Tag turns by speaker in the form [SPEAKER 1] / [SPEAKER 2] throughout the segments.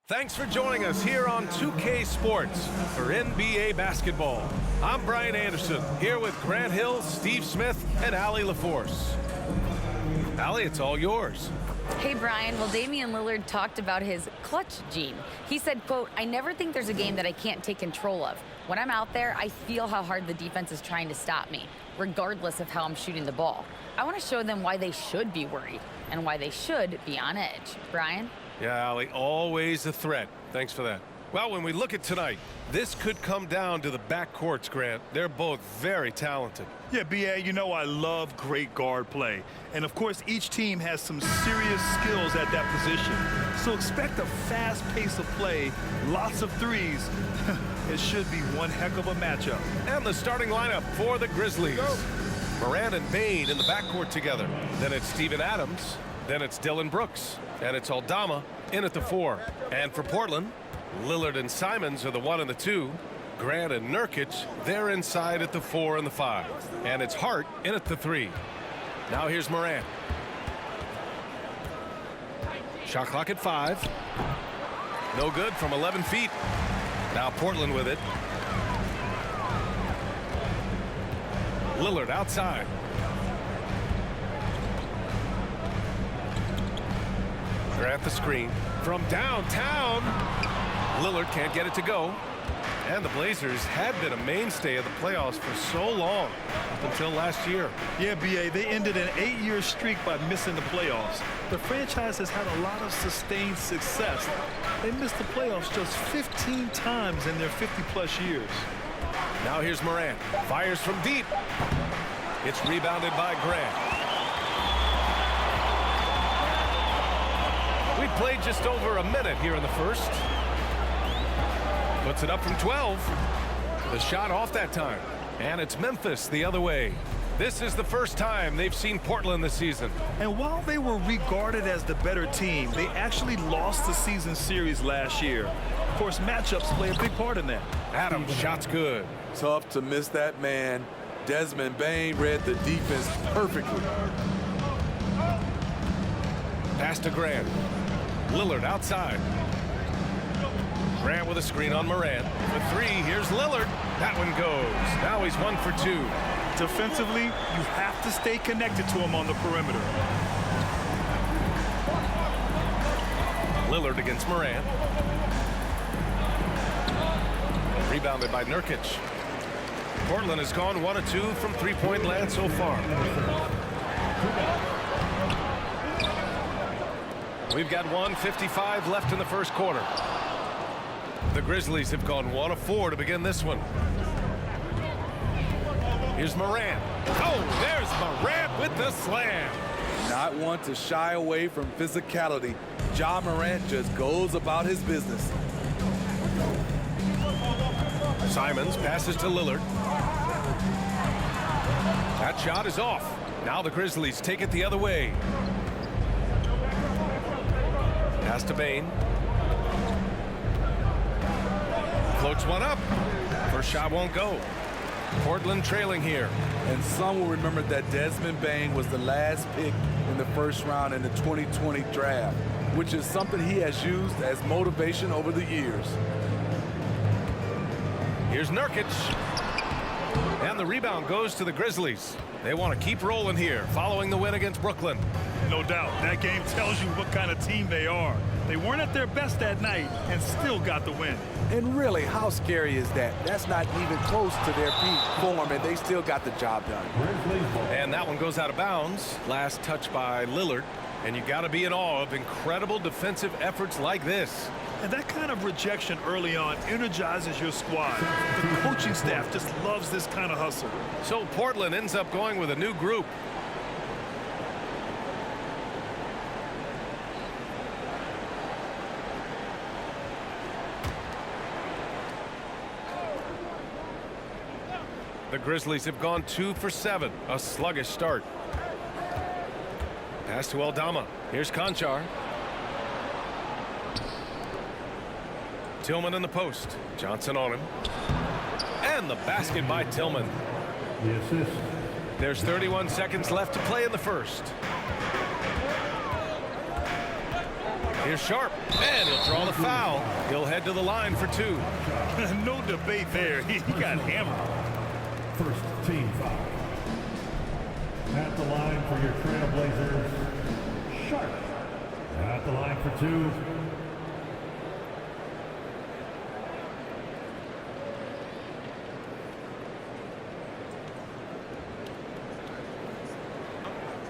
[SPEAKER 1] Thanks for joining us here on 2K Sports for NBA basketball. I'm Brian Anderson, here with Grant Hill, Steve Smith, and Allie LaForce. Allie, it's all yours.
[SPEAKER 2] Hey, Brian. Well, Damian Lillard talked about his clutch gene. He said, quote, "I never think there's a game that I can't take control of. When I'm out there, I feel how hard the defense is trying to stop me, regardless of how I'm shooting the ball. I want to show them why they should be worried and why they should be on edge." Brian?
[SPEAKER 1] Yeah, Allie, always a threat. Thanks for that. Well, when we look at tonight, this could come down to the backcourts, Grant. They're both very talented.
[SPEAKER 3] Yeah, B.A., you know I love great guard play. And, of course, each team has some serious skills at that position. So expect a fast pace of play, lots of threes. It should be one heck of a matchup.
[SPEAKER 1] And the starting lineup for the Grizzlies. Morant and Bane in the backcourt together. Then it's Steven Adams. Then it's Dillon Brooks. And it's Aldama in at the 4. And for Portland, Lillard and Simons are the 1 and the 2. Grant and Nurkic, they're inside at the 4 and the 5. And it's Hart in at the 3. Now here's Morant. Shot clock at 5. No good from 11 feet. Now Portland with it. Lillard outside. Grant the screen from downtown. Lillard can't get it to go. And the Blazers had been a mainstay of the playoffs for so long, up until last year.
[SPEAKER 3] Yeah, B.A., they ended an 8-year streak by missing the playoffs. The franchise has had a lot of sustained success. They missed the playoffs just 15 times in their 50-plus years.
[SPEAKER 1] Now here's Morant. Fires from deep. It's rebounded by Grant. We played just over a minute here in the first. Puts it up from 12. The shot off that time. And it's Memphis the other way. This is the first time they've seen Portland this season.
[SPEAKER 3] And while they were regarded as the better team, they actually lost the season series last year. Of course, matchups play a big part in that.
[SPEAKER 1] Adams, shot's good.
[SPEAKER 4] Tough to miss that man. Desmond Bane read the defense perfectly.
[SPEAKER 1] Pass to Grant. Lillard outside. Grant with a screen on Morant. For 3, here's Lillard. That one goes. Now he's 1 for 2.
[SPEAKER 3] Defensively, you have to stay connected to him on the perimeter.
[SPEAKER 1] Lillard against Morant. Rebounded by Nurkic. Portland has gone 1 of 2 from three-point land so far. We've got 1:55 left in the first quarter. The Grizzlies have gone 1 of 4 to begin this one. Here's Morant. Oh, there's Morant with the slam.
[SPEAKER 4] Not one to shy away from physicality. Ja Morant just goes about his business.
[SPEAKER 1] Simons passes to Lillard. That shot is off. Now the Grizzlies take it the other way. Pass to Bane. Floats one up. First shot won't go. Portland trailing here.
[SPEAKER 4] And some will remember that Desmond Bane was the last pick in the first round in the 2020 draft, which is something he has used as motivation over the years.
[SPEAKER 1] Here's Nurkic. And the rebound goes to the Grizzlies. They want to keep rolling here following the win against Brooklyn.
[SPEAKER 3] No doubt. That game tells you what kind of team they are. They weren't at their best that night and still got the win.
[SPEAKER 4] And really, how scary is that? That's not even close to their peak form, and they still got the job done.
[SPEAKER 1] And that one goes out of bounds. Last touch by Lillard. And you got to be in awe of incredible defensive efforts like this.
[SPEAKER 3] And that kind of rejection early on energizes your squad. The coaching staff just loves this kind of hustle.
[SPEAKER 1] So Portland ends up going with a new group. The Grizzlies have gone 2 for 7. A sluggish start. Pass to Aldama. Here's Conchar. Tillman in the post. Johnson on him. And the basket by Tillman.
[SPEAKER 5] The assist.
[SPEAKER 1] There's 31 seconds left to play in the first. Here's Sharp, and he'll draw the foul. He'll head to the line for 2.
[SPEAKER 3] No debate there. He got hammered.
[SPEAKER 5] First team foul. At the line for your Trailblazers, Sharp. At the line for 2.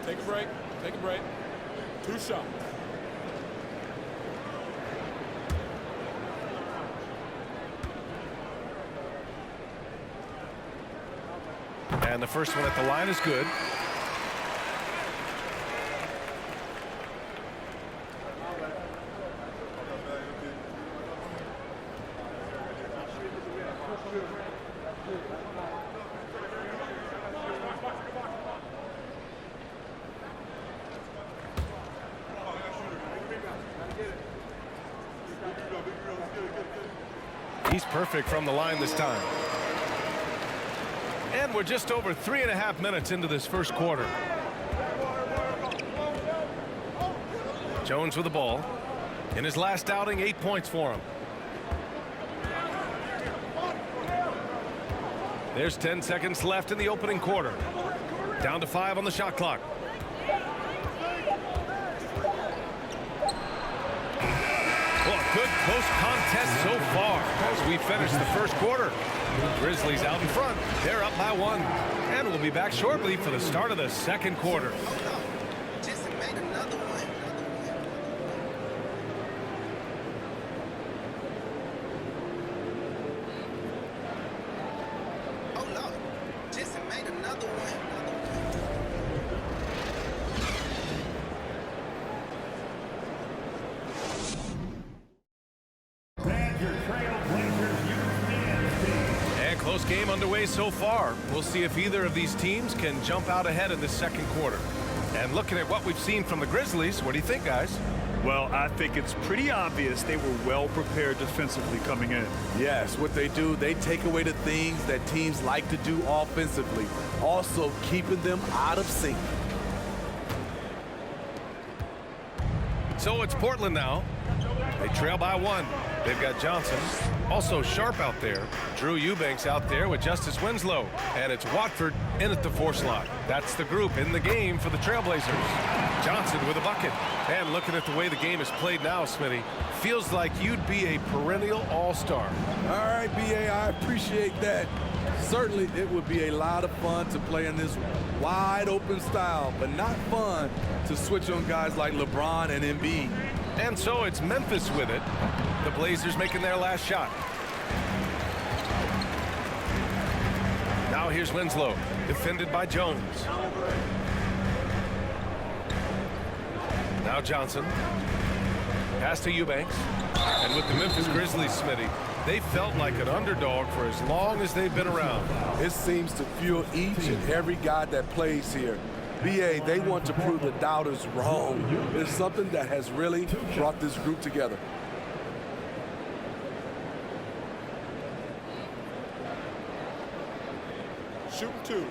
[SPEAKER 4] Take a break. Take a break. 2 shots.
[SPEAKER 1] And the first one at the line is good. He's perfect from the line this time. And we're just over 3.5 minutes into this first quarter. Jones with the ball. In his last outing, 8 points for him. There's 10 seconds left in the opening quarter. Down to 5 on the shot clock. Well, a good close contest so far as we finish the first quarter. Grizzlies out in front. They're up by 1. And we'll be back shortly for the start of the second quarter. Close game underway so far. We'll see if either of these teams can jump out ahead in the second quarter. And looking at what we've seen from the Grizzlies, what do you think, guys?
[SPEAKER 3] Well, I think it's pretty obvious they were well prepared defensively coming in.
[SPEAKER 4] Yes, what they do, they take away the things that teams like to do offensively, also keeping them out of sync.
[SPEAKER 1] So it's Portland now. They trail by 1. They've got Johnson, also Sharp out there. Drew Eubanks out there with Justice Winslow. And it's Watford in at the 4 slot. That's the group in the game for the Trailblazers. Johnson with a bucket. And looking at the way the game is played now, Smitty, feels like you'd be a perennial all-star.
[SPEAKER 4] All right, B.A., I appreciate that. Certainly, it would be a lot of fun to play in this wide-open style, but not fun to switch on guys like LeBron and Embiid.
[SPEAKER 1] And so it's Memphis with it. The Blazers making their last shot. Now here's Winslow, defended by Jones. Now Johnson. Pass to Eubanks. And with the Memphis Grizzlies, Smitty, they felt like an underdog for as long as they've been around.
[SPEAKER 4] It seems to fuel each and every guy that plays here. B.A., they want to prove the doubters wrong. It's something that has really brought this group together. Shooting 2.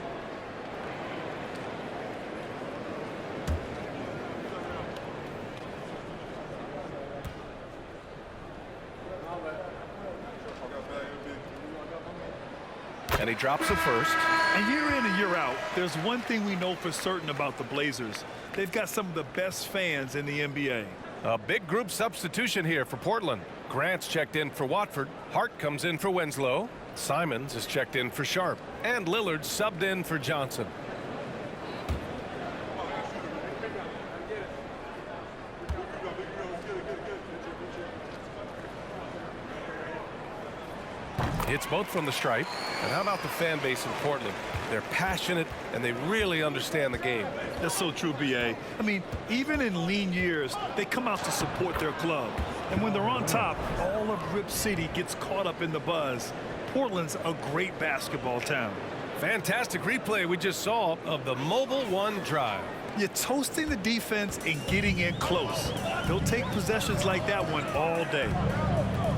[SPEAKER 1] And he drops the first.
[SPEAKER 3] And year in and year out, there's one thing we know for certain about the Blazers. They've got some of the best fans in the NBA.
[SPEAKER 1] A big group substitution here for Portland. Grant's checked in for Watford. Hart comes in for Winslow. Simons is checked in for Sharp. And Lillard subbed in for Johnson. Hits both from the stripe. And how about the fan base in Portland? They're passionate and they really understand the game.
[SPEAKER 3] That's so true, B.A. I mean, even in lean years, they come out to support their club. And when they're on top, all of Rip City gets caught up in the buzz. Portland's a great basketball town.
[SPEAKER 1] Fantastic replay we just saw of the Mobile One drive.
[SPEAKER 3] You're toasting the defense and getting in close. They'll take possessions like that one all day.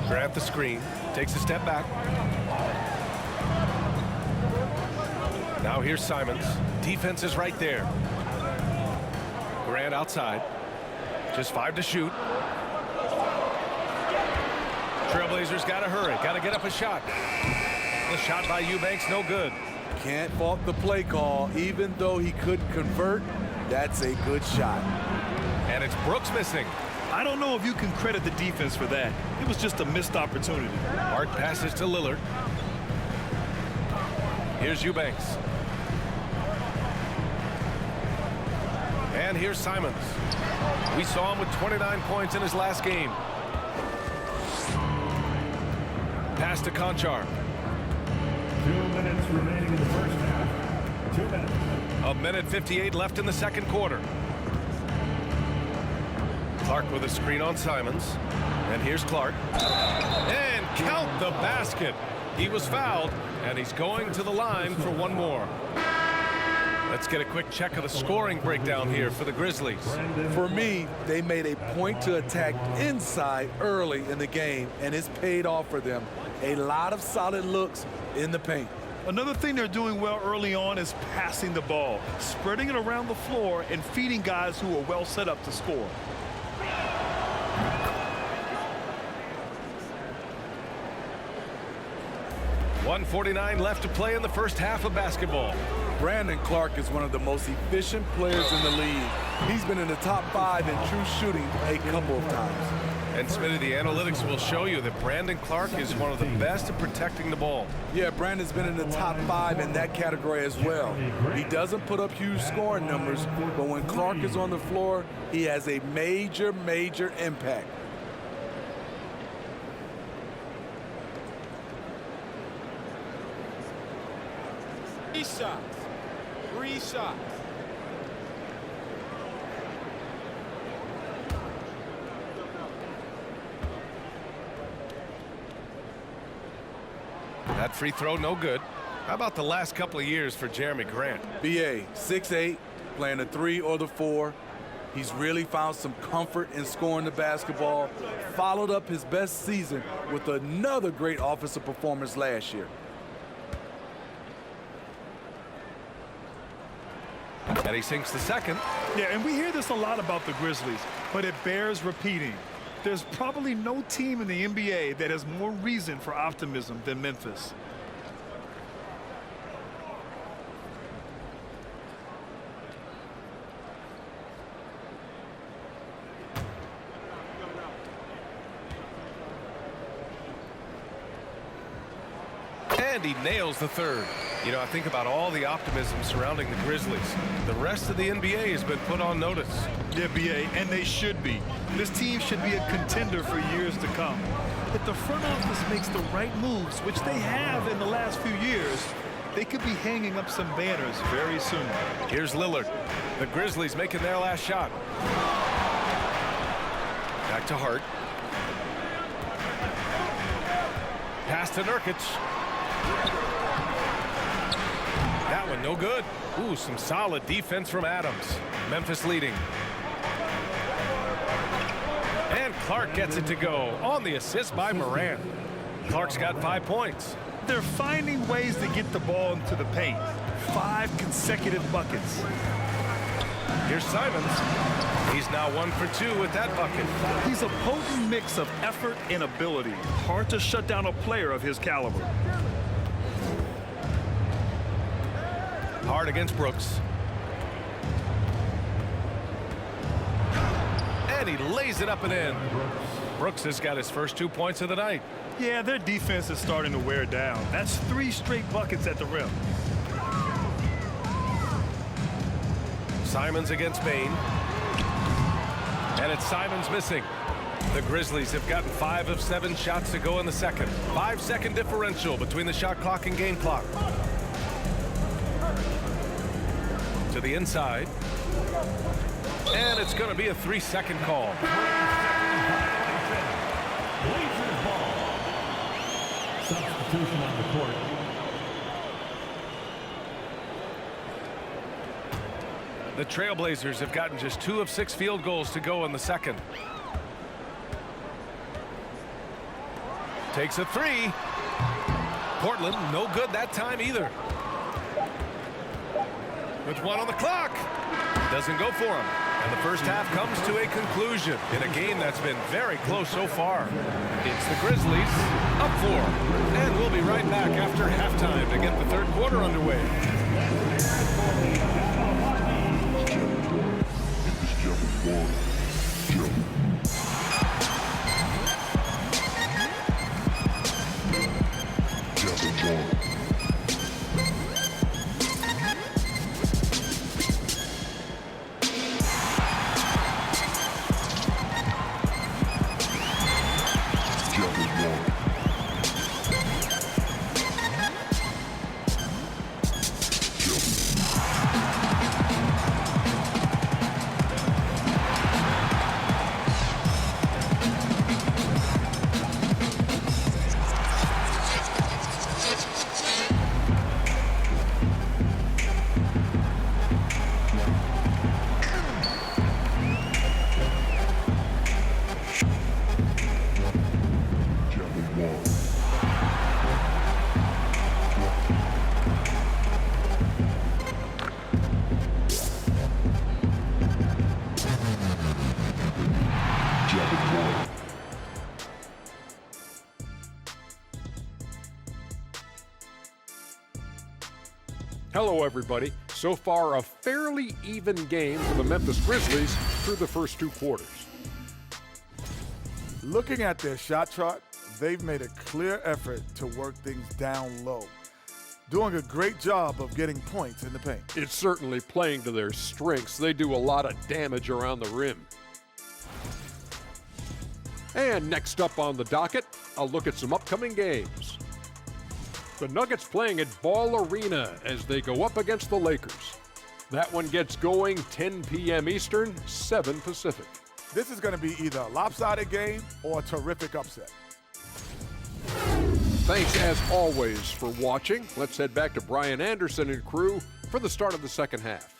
[SPEAKER 1] Grant the screen, takes a step back. Now here's Simons. Defense is right there. Grant outside. Just 5 to shoot. Trailblazers got to hurry. Got to get up a shot. The shot by Eubanks, no good.
[SPEAKER 4] Can't fault the play call. Even though he couldn't convert, that's a good shot.
[SPEAKER 1] And it's Brooks missing.
[SPEAKER 3] I don't know if you can credit the defense for that. It was just a missed opportunity.
[SPEAKER 1] Hart passes to Lillard. Here's Eubanks. And here's Simons. We saw him with 29 points in his last game. Pass to Conchar.
[SPEAKER 5] 2 minutes remaining in the first half. 2 minutes.
[SPEAKER 1] A minute 58 left in the second quarter. Clark with a screen on Simons. And here's Clark. And count the basket. He was fouled, and he's going to the line for one more. Let's get a quick check of the scoring breakdown here for the Grizzlies.
[SPEAKER 4] For me, they made a point to attack inside early in the game, and it's paid off for them. A lot of solid looks in the paint.
[SPEAKER 3] Another thing they're doing well early on is passing the ball, spreading it around the floor and feeding guys who are well set up to score.
[SPEAKER 4] .149 left to play in the first half of basketball. Brandon Clark is one of the most efficient players in the league. He's been in the top 5 in true shooting a couple of times.
[SPEAKER 1] And Smitty, the analytics will show you that Brandon Clark is one of the best at protecting the ball.
[SPEAKER 4] Yeah, Brandon's been in the top 5 in that category as well. He doesn't put up huge scoring numbers, but when Clark is on the floor, he has a major, major impact.
[SPEAKER 6] Three shots.
[SPEAKER 1] That free throw, no good. How about the last couple of years for Jeremy Grant?
[SPEAKER 4] BA, 6'8", playing the 3 or the 4. He's really found some comfort in scoring the basketball. Followed up his best season with another great offensive performance last year.
[SPEAKER 1] And he sinks the second.
[SPEAKER 3] Yeah, and we hear this a lot about the Grizzlies, but it bears repeating. There's probably no team in the NBA that has more reason for optimism than Memphis.
[SPEAKER 1] And he nails the third. You know, I think about all the optimism surrounding the Grizzlies. The rest of the NBA has been put on notice.
[SPEAKER 3] Yeah, BA, and they should be. This team should be a contender for years to come. If the front office makes the right moves, which they have in the last few years, they could be hanging up some banners very soon.
[SPEAKER 1] Here's Lillard. The Grizzlies making their last shot. Back to Hart. Pass to Nurkic. That one no good. Ooh, some solid defense from Adams. Memphis leading. And Clark gets it to go on the assist by Morant. Clark's got 5 points.
[SPEAKER 3] They're finding ways to get the ball into the paint. 5 consecutive buckets.
[SPEAKER 1] Here's Simons. He's now 1 for 2 with that bucket.
[SPEAKER 3] He's a potent mix of effort and ability. Hard to shut down a player of his caliber.
[SPEAKER 1] Hard against Brooks. And he lays it up and in. Brooks has got his first 2 points of the night.
[SPEAKER 3] Yeah, their defense is starting to wear down. That's 3 straight buckets at the rim.
[SPEAKER 1] Simons against Bain. And it's Simons missing. The Grizzlies have gotten 5 of 7 shots to go in the second. 5-second differential between the shot clock and game clock. To the inside. And it's going to be a 3-second call.
[SPEAKER 5] Blazers ball. Substitution on the court.
[SPEAKER 1] The Trailblazers have gotten just 2 of 6 field goals to go in the second. Takes a 3. Portland, no good that time either. With 1 on the clock. Doesn't go for him. And the first half comes to a conclusion in a game that's been very close so far. It's the Grizzlies up 4. And we'll be right back after halftime to get the third quarter underway.
[SPEAKER 7] Hello, everybody. So far, a fairly even game for the Memphis Grizzlies through the first 2 quarters.
[SPEAKER 8] Looking at their shot chart, they've made a clear effort to work things down low, doing a great job of getting points in the paint.
[SPEAKER 7] It's certainly playing to their strengths. They do a lot of damage around the rim. And next up on the docket, a look at some upcoming games. The Nuggets playing at Ball Arena as they go up against the Lakers. That one gets going 10 p.m. Eastern, 7 Pacific.
[SPEAKER 8] This is going to be either a lopsided game or a terrific upset.
[SPEAKER 7] Thanks as always for watching. Let's head back to Brian Anderson and crew for the start of the second half.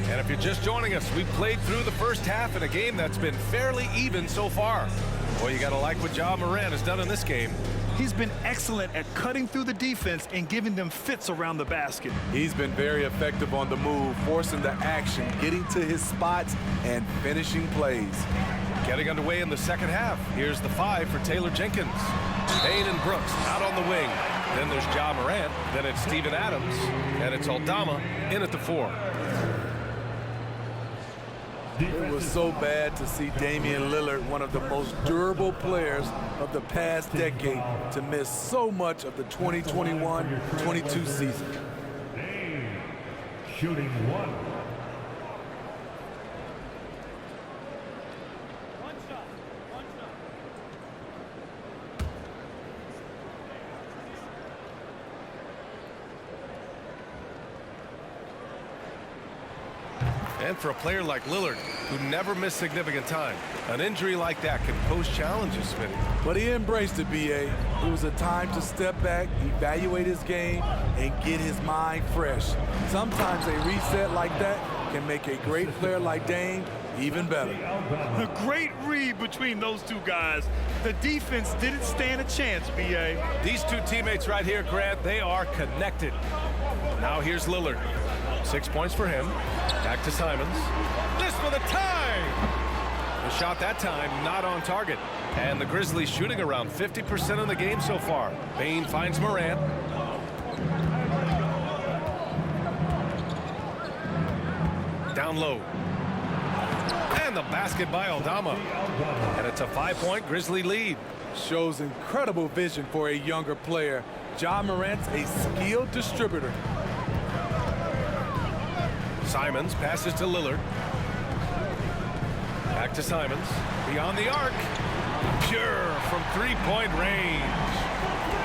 [SPEAKER 1] And if you're just joining us, we've played through the first half in a game that's been fairly even so far. Boy, you got to like what Ja Morant has done in this game.
[SPEAKER 3] He's been excellent at cutting through the defense and giving them fits around the basket.
[SPEAKER 4] He's been very effective on the move, forcing the action, getting to his spots, and finishing plays.
[SPEAKER 1] Getting underway in the second half. Here's the 5 for Taylor Jenkins. Payne and Brooks out on the wing. Then there's Ja Morant. Then it's Steven Adams. And it's Aldama in at the 4.
[SPEAKER 4] It was so bad to see Damian Lillard, one of the most durable players of the past decade, to miss so much of the 2021-22 season.
[SPEAKER 5] Shooting 1.
[SPEAKER 1] And for a player like Lillard, who never missed significant time, an injury like that can pose challenges, Smitty.
[SPEAKER 4] But he embraced it, B.A. It was a time to step back, evaluate his game, and get his mind fresh. Sometimes a reset like that can make a great player like Dame even better.
[SPEAKER 3] A great read between those two guys. The defense didn't stand a chance, B.A.
[SPEAKER 1] These two teammates right here, Grant, they are connected. Now here's Lillard. 6 points for him. Back to Simons. This for the tie! The shot that time not on target. And the Grizzlies shooting around 50% of the game so far. Payne finds Morant. Down low. And the basket by Aldama. And it's a 5-point Grizzly lead.
[SPEAKER 4] Shows incredible vision for a younger player. Ja Morant's a skilled distributor.
[SPEAKER 1] Simons passes to Lillard. Back to Simons. Beyond the arc. Pure from three-point range.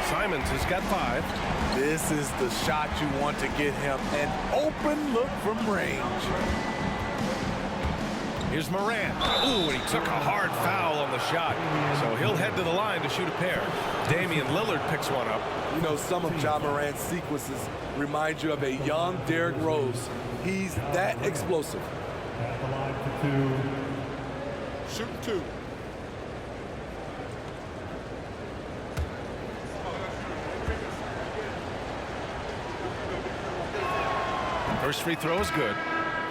[SPEAKER 1] Simons has got 5.
[SPEAKER 4] This is the shot you want to get him. An open look from range.
[SPEAKER 1] Here's Morant. Ooh, and he took a hard foul on the shot. So he'll head to the line to shoot a pair. Damian Lillard picks one up.
[SPEAKER 4] You know, some of Ja Morant's sequences remind you of a young Derrick Rose. He's that explosive.
[SPEAKER 5] At the line for 2,
[SPEAKER 6] Shooting 2.
[SPEAKER 1] First free throw is good.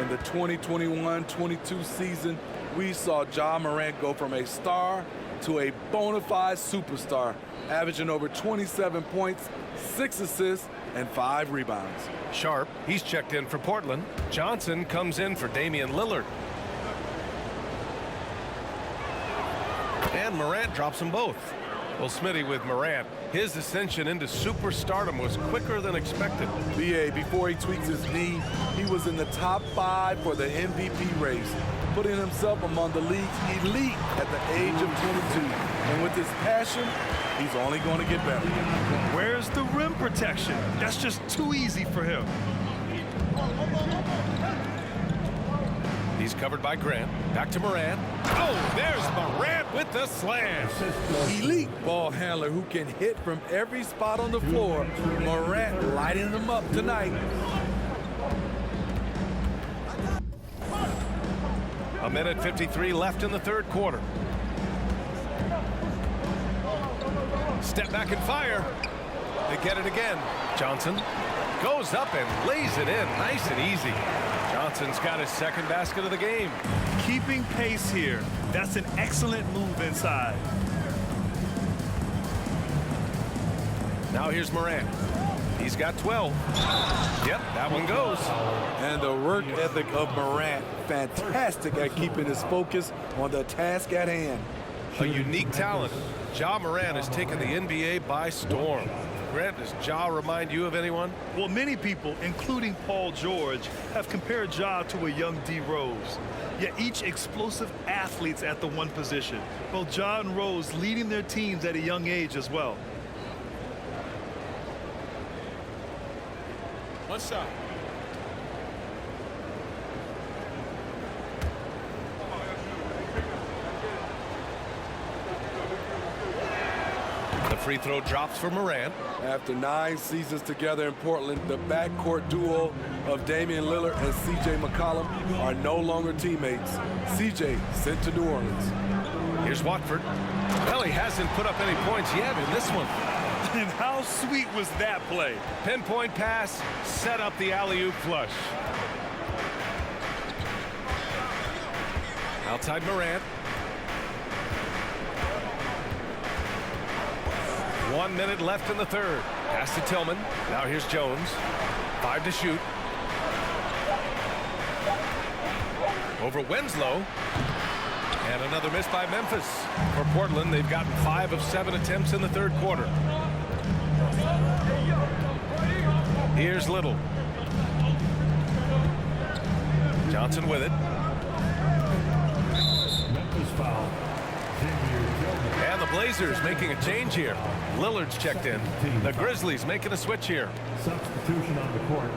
[SPEAKER 4] In the 2021-22 season, we saw Ja Morant go from a star to a bona fide superstar, averaging over 27 points, 6 assists, and 5 rebounds.
[SPEAKER 1] Sharp, he's checked in for Portland. Johnson comes in for Damian Lillard. And Morant drops them both. Well, Smitty, with Morant, his ascension into superstardom was quicker than expected.
[SPEAKER 4] BA, before he tweaks his knee, he was in the top 5 for the MVP race, putting himself among the league's elite at the age of 22. And with his passion, he's only going to get better.
[SPEAKER 3] Where's the rim protection? That's just too easy for him.
[SPEAKER 1] He's covered by Grant. Back to Morant. Oh, there's Morant with the slam.
[SPEAKER 4] Elite ball handler who can hit from every spot on the floor. Morant lighting them up tonight.
[SPEAKER 1] A minute 53 left in the third quarter. Step back and fire. They get it again. Johnson goes up and lays it in nice and easy. Johnson's got his second basket of the game.
[SPEAKER 3] Keeping pace here. That's an excellent move inside.
[SPEAKER 1] Now here's Morant. He's got 12. Yep, that one goes.
[SPEAKER 4] And the work ethic of Morant, fantastic at keeping his focus on the task at hand.
[SPEAKER 1] A unique talent. Ja Morant has taken the NBA by storm. Grant, does Ja remind you of anyone?
[SPEAKER 3] Well, many people, including Paul George, have compared Ja to a young D. Rose. Yet each explosive athletes at the one position. Both Ja and Rose leading their teams at a young age as well.
[SPEAKER 6] One shot.
[SPEAKER 1] The free throw drops for Morant.
[SPEAKER 4] After 9 seasons together in Portland, the backcourt duo of Damian Lillard and C.J. McCollum are no longer teammates. C.J. sent to New Orleans.
[SPEAKER 1] Here's Watford. Well, he hasn't put up any points yet in this one.
[SPEAKER 3] And how sweet was that play?
[SPEAKER 1] Pinpoint pass, set up the alley-oop flush. Outside Morant. 1 minute left in the third. Pass to Tillman. Now here's Jones. 5 to shoot. Over Winslow. And another miss by Memphis. For Portland, they've gotten 5 of 7 attempts in the third quarter. Here's Little. Johnson with it.
[SPEAKER 5] Memphis foul.
[SPEAKER 1] And the Blazers making a change here. Lillard's checked in. The Grizzlies making a switch here.
[SPEAKER 5] Substitution on the court.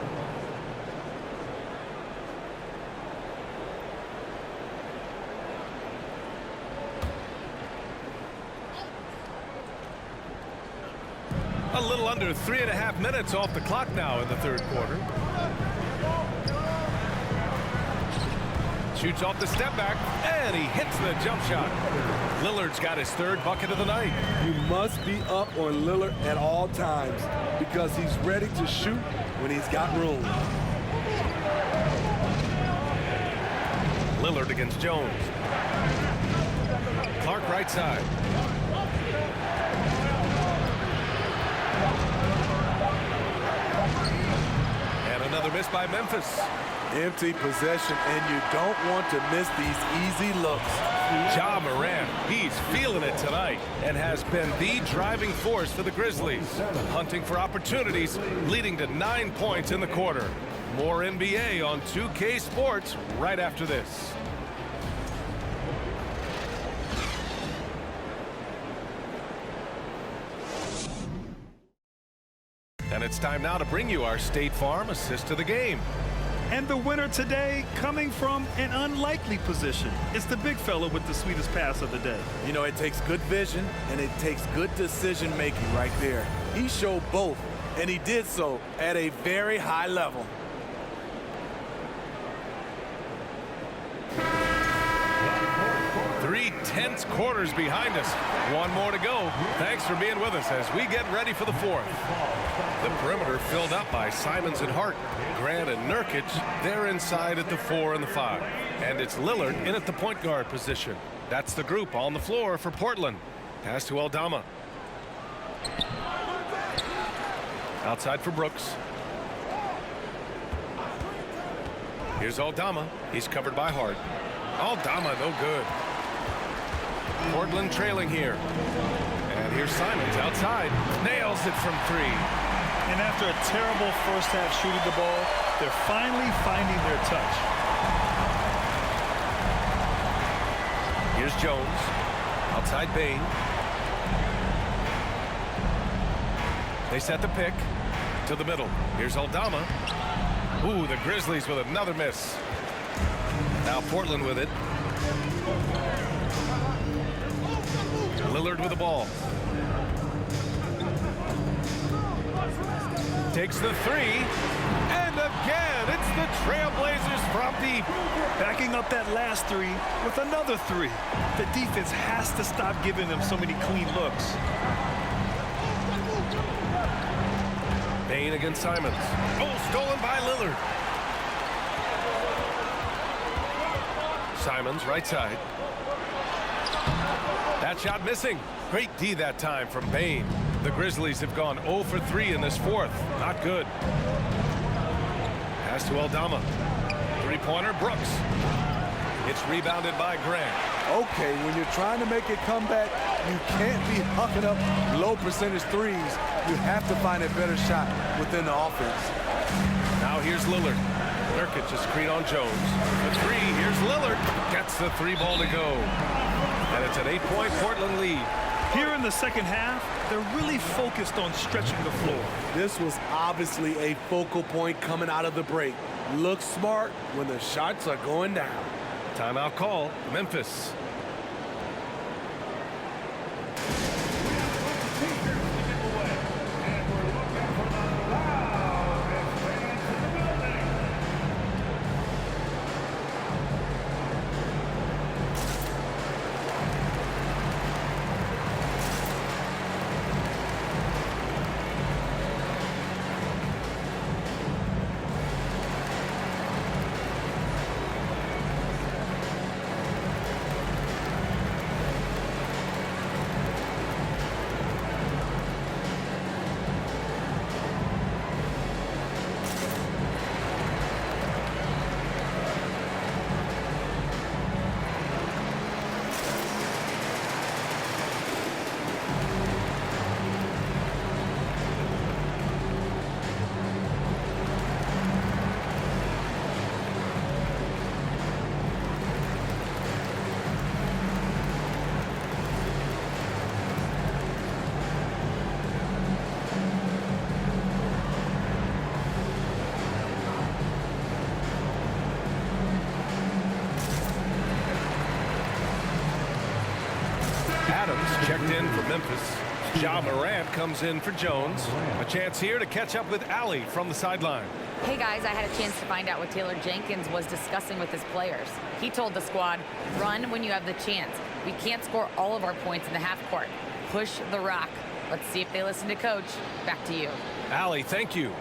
[SPEAKER 1] A little under 3.5 minutes off the clock now in the third quarter. Shoots off the step back, and he hits the jump shot. Lillard's got his third bucket of the night.
[SPEAKER 4] You must be up on Lillard at all times because he's ready to shoot when he's got room.
[SPEAKER 1] Lillard against Jones. Clark right side. And another miss by Memphis.
[SPEAKER 4] Empty possession, and you don't want to miss these easy looks.
[SPEAKER 1] Ja Morant, he's feeling it tonight and has been the driving force for the Grizzlies. Hunting for opportunities, leading to 9 points in the quarter. More NBA on 2K Sports right after this. And it's time now to bring you our State Farm assist of the game.
[SPEAKER 3] And the winner today coming from an unlikely position. It's the big fella with the sweetest pass of the day.
[SPEAKER 4] You know, it takes good vision and it takes good decision making right there. He showed both, and he did so at a very high level.
[SPEAKER 1] tense quarters behind us. One more to go. Thanks for being with us as we get ready for the fourth. The perimeter filled up by Simons and Hart. Grant and Nurkic, they're inside at the 4 and the 5. And it's Lillard in at the point guard position. That's the group on the floor for Portland. Pass to Aldama. Outside for Brooks. Here's Aldama. He's covered by Hart. Aldama, no good. Portland trailing here. And here's Simons outside. Nails it from 3.
[SPEAKER 3] And after a terrible first half shooting the ball, they're finally finding their touch.
[SPEAKER 1] Here's Jones. Outside Bain. They set the pick to the middle. Here's Aldama. Ooh, the Grizzlies with another miss. Now Portland with it. Lillard with the ball. Takes the 3. And again, it's the Trailblazers from deep.
[SPEAKER 3] Backing up that last 3 with another 3. The defense has to stop giving them so many clean looks.
[SPEAKER 1] Bain against Simons. Oh, stolen by Lillard. Simons, right side. That shot missing. Great D that time from Bain. The Grizzlies have gone 0 for 3 in this fourth. Not good. Pass to Aldama. Three-pointer, Brooks. It's rebounded by Grant.
[SPEAKER 4] Okay, when you're trying to make a comeback, you can't be hucking up low percentage threes. You have to find a better shot within the offense.
[SPEAKER 1] Now here's Lillard. Nurkic a screen on Jones. The 3, here's Lillard. Gets the 3 ball to go. And it's an 8-point Portland lead.
[SPEAKER 3] Here in the second half, they're really focused on stretching the floor.
[SPEAKER 4] This was obviously a focal point coming out of the break. Look smart when the shots are going down.
[SPEAKER 1] Timeout call, Memphis. Adams checked in for Memphis. Ja Morant comes in for Jones. A chance here to catch up with Allie from the sideline.
[SPEAKER 2] Hey guys, I had a chance to find out what Taylor Jenkins was discussing with his players. He told the squad, run when you have the chance. We can't score all of our points in the half court. Push the rock. Let's see if they listen to coach. Back to you.
[SPEAKER 1] Allie, thank you.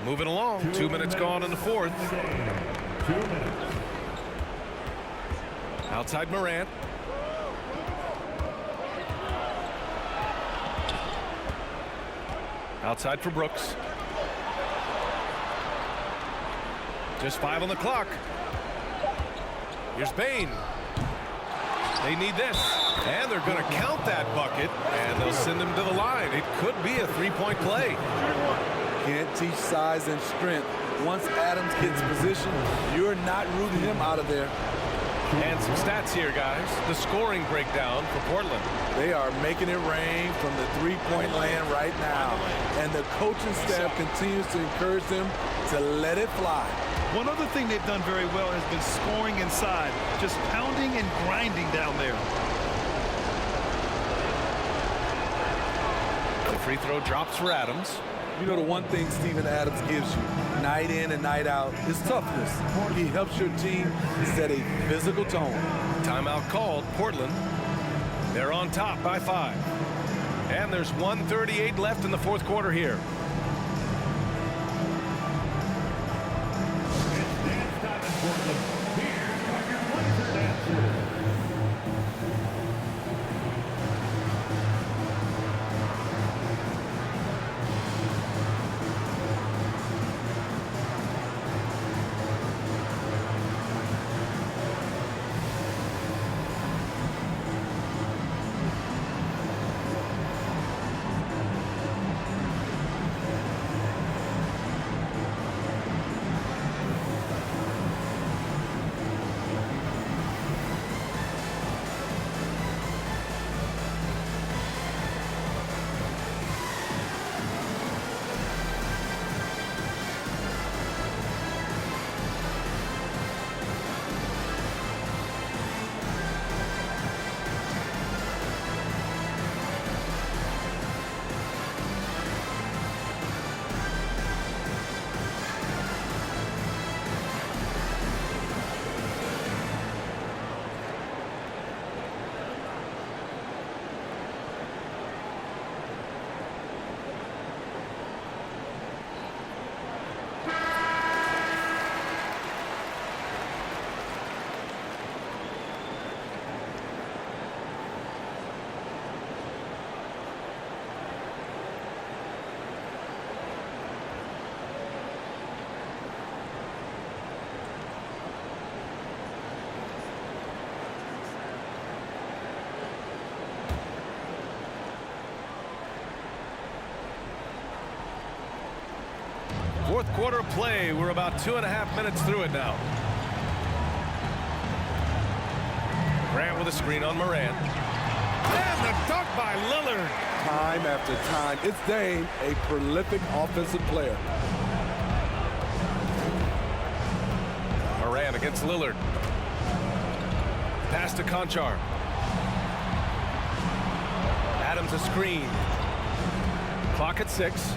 [SPEAKER 1] Moving along, 2 minutes gone in the fourth.
[SPEAKER 5] 2 minutes.
[SPEAKER 1] Outside Morant. Outside for Brooks. Just 5 on the clock. Here's Bain. They need this. And they're going to count that bucket. And they'll send him to the line. It could be a three-point play.
[SPEAKER 4] Can't teach size and strength. Once Adams gets position, you're not rooting him out of there.
[SPEAKER 1] And some stats here, guys. The scoring breakdown for Portland.
[SPEAKER 4] They are making it rain from the three-point land right now. And the coaching staff continues to encourage them to let it fly.
[SPEAKER 3] One other thing they've done very well has been scoring inside, just pounding and grinding down there.
[SPEAKER 1] The free throw drops for Adams.
[SPEAKER 4] You know, the one thing Steven Adams gives you, night in and night out, is toughness. He helps your team set a physical tone.
[SPEAKER 1] Timeout called. Portland. They're on top by 5. And there's 1:38 left in the fourth quarter here.
[SPEAKER 5] It's dance time in Portland. Here are your Blazer dancers.
[SPEAKER 1] Fourth quarter play. We're about 2.5 minutes through it now. Grant with a screen on Moran. And the dunk by Lillard.
[SPEAKER 4] Time after time, it's Dame, a prolific offensive player.
[SPEAKER 1] Moran against Lillard. Pass to Conchar. Adams a screen. Clock at 6.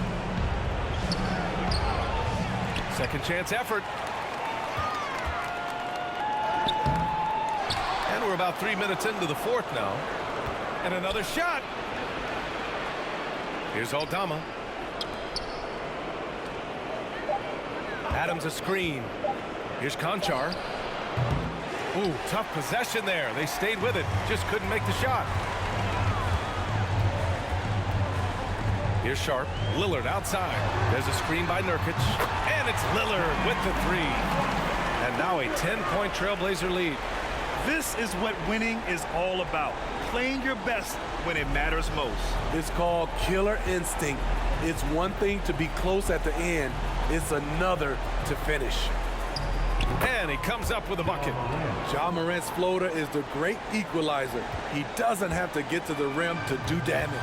[SPEAKER 1] Second chance effort. And we're about 3 minutes into the fourth now. And another shot. Here's Aldama. Adams a screen. Here's Conchar. Ooh, tough possession there. They stayed with it. Just couldn't make the shot. Here's Sharp. Lillard outside. There's a screen by Nurkic. And it's Lillard with the 3. And now a 10-point Trailblazer lead.
[SPEAKER 3] This is what winning is all about. Playing your best when it matters most.
[SPEAKER 4] It's called killer instinct. It's one thing to be close at the end. It's another to finish.
[SPEAKER 1] And he comes up with a bucket.
[SPEAKER 4] Ja Morant's floater is the great equalizer. He doesn't have to get to the rim to do damage.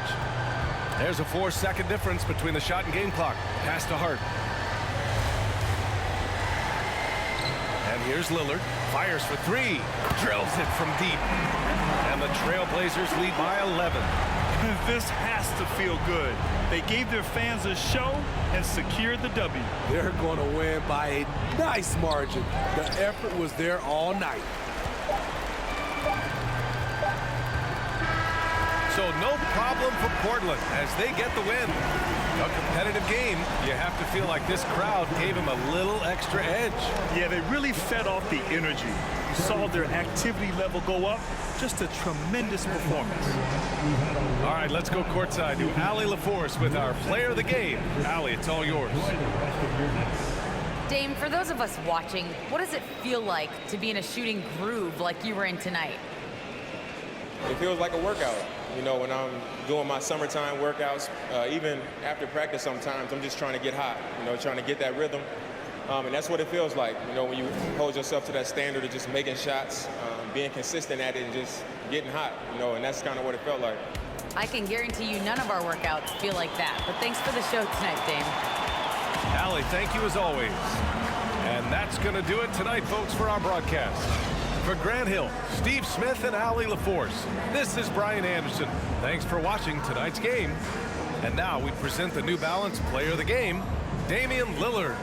[SPEAKER 1] There's a 4-second difference between the shot and game clock. Pass to Hart. And here's Lillard. Fires for 3. Drills it from deep. And the Trailblazers lead by 11.
[SPEAKER 3] This has to feel good. They gave their fans a show and secured the W.
[SPEAKER 4] They're going to win by a nice margin. The effort was there all night.
[SPEAKER 1] So no problem for Portland as they get the win. A competitive game. You have to feel like this crowd gave them a little extra edge.
[SPEAKER 3] Yeah, they really fed off the energy. You saw their activity level go up. Just a tremendous performance.
[SPEAKER 1] All right, let's go courtside to Allie LaForce with our player of the game. Allie, it's all yours.
[SPEAKER 2] Dame, for those of us watching, what does it feel like to be in a shooting groove like you were in tonight?
[SPEAKER 9] It feels like a workout. You know, when I'm doing my summertime workouts, even after practice sometimes, I'm just trying to get hot, you know, trying to get that rhythm. And that's what it feels like, you know, when you hold yourself to that standard of just making shots, being consistent at it and just getting hot, you know, and that's kind of what it felt like.
[SPEAKER 2] I can guarantee you none of our workouts feel like that, but thanks for the show tonight, Dame.
[SPEAKER 1] Allie, thank you as always. And that's going to do it tonight, folks, for our broadcast. For Grant Hill, Steve Smith, and Allie LaForce, this is Brian Anderson. Thanks for watching tonight's game. And now we present the New Balance Player of the Game, Damian Lillard.